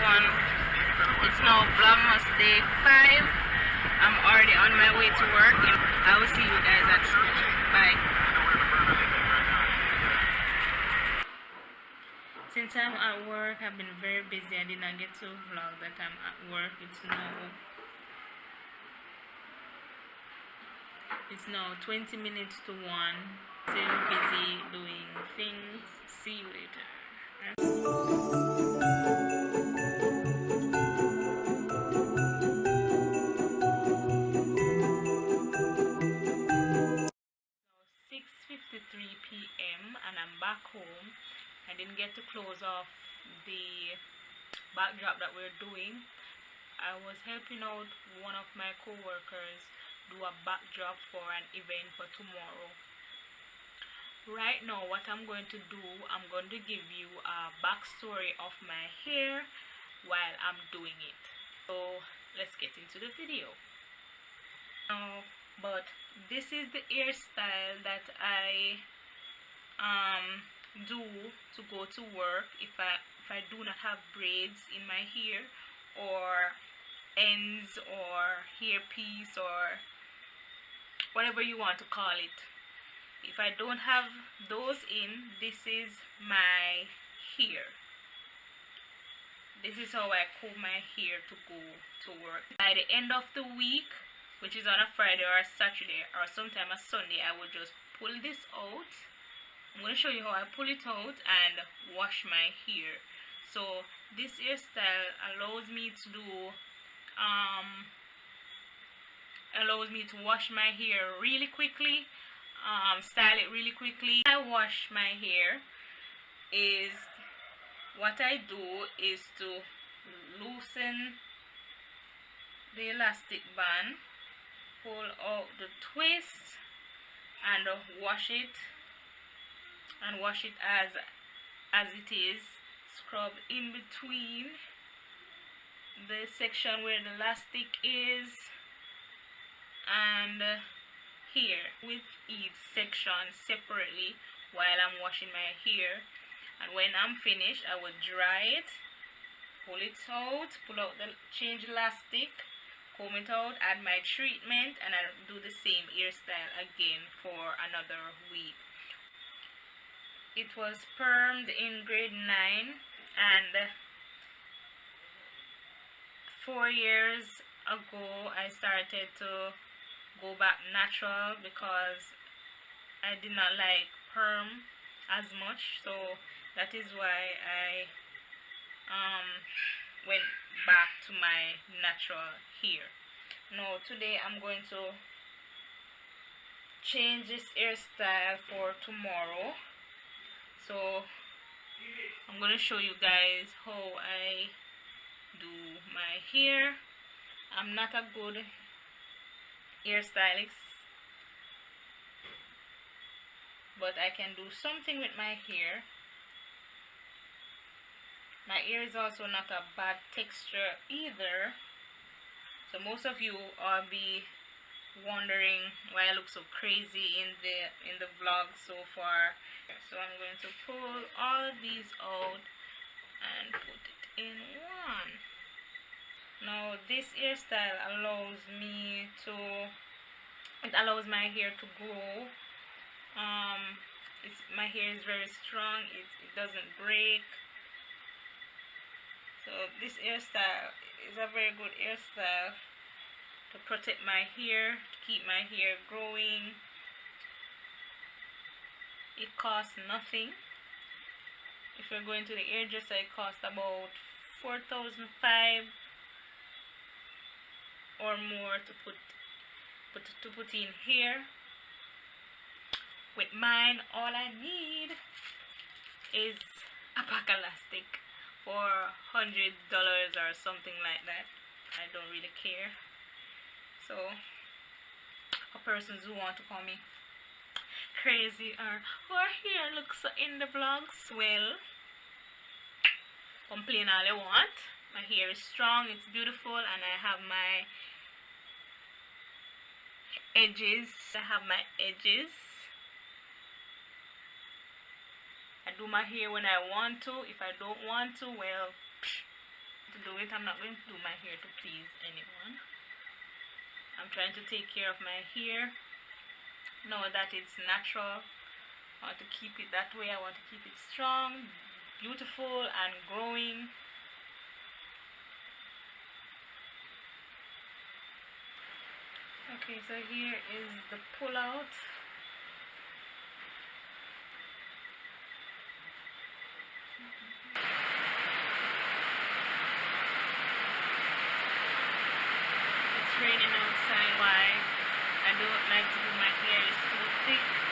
everyone. It's now Vlogmas day 5. I'm already on my way to work. I will see you guys at school. Bye. Since I'm at work, I've been very busy. I did not get to vlog that I'm at work. It's now 20 minutes to 1. Still busy doing things. See you later. Now 6:53 p.m. and I'm back home. I didn't get to close off the backdrop that we're doing. I was helping out one of my co-workers do a backdrop for an event for tomorrow. Right now what I'm going to do, I'm going to give you a backstory of my hair while I'm doing it. So let's get into the video. But this is the hairstyle that I do to go to work if I do not have braids in my hair, or ends, or hairpiece, or whatever you want to call it. If I don't have those in, this is my hair. This is how I comb my hair to go to work. By the end of the week, which is on a Friday or a Saturday or sometime a Sunday, I will just pull this out. I'm going to show you how I pull it out and wash my hair. So this hairstyle allows me to do wash my hair really quickly, style it really quickly. I wash my hair is, what I do is to loosen the elastic band, pull out the twist, and wash it as it is. Scrub in between the section where the elastic is and here, with each section separately while I'm washing my hair. And when I'm finished, I will dry it, pull it out, pull out the change elastic, comb it out, add my treatment, and I'll do the same hairstyle again for another week. It was permed in grade 9, and 4 years ago I started to go back natural because I did not like perm as much. So that is why I went back to my natural hair. Now today I'm going to change this hairstyle for tomorrow. So I'm going to show you guys how I do my hair. I'm not a good hairstylist, but I can do something with my hair. My hair is also not a bad texture either. So most of you will be wondering why I look so crazy in the vlog so far. So I'm going to pull all of these out and put it in one. Now this hairstyle allows my hair to grow. My hair is very strong. It doesn't break. So this hairstyle is a very good hairstyle to protect my hair, to keep my hair growing. It costs nothing. If you're going to the hairdresser, it costs about $4,500 or more to put in hair. With mine, all I need is a pack elastic for $100 or something like that. I don't really care. So for persons who want to call me crazy or her hair looks so in the vlogs, well, complain all you want. My hair is strong, it's beautiful, and I have my edges. I do my hair when I want to. If I don't want to, well, to do it. I'm not going to do my hair to please anyone. I'm trying to take care of my hair. Know that it's natural. I want to keep it that way. I want to keep it strong, beautiful, and growing. Okay, so here is the pull out. It's raining outside. Why? I don't like to do my hair is too thick.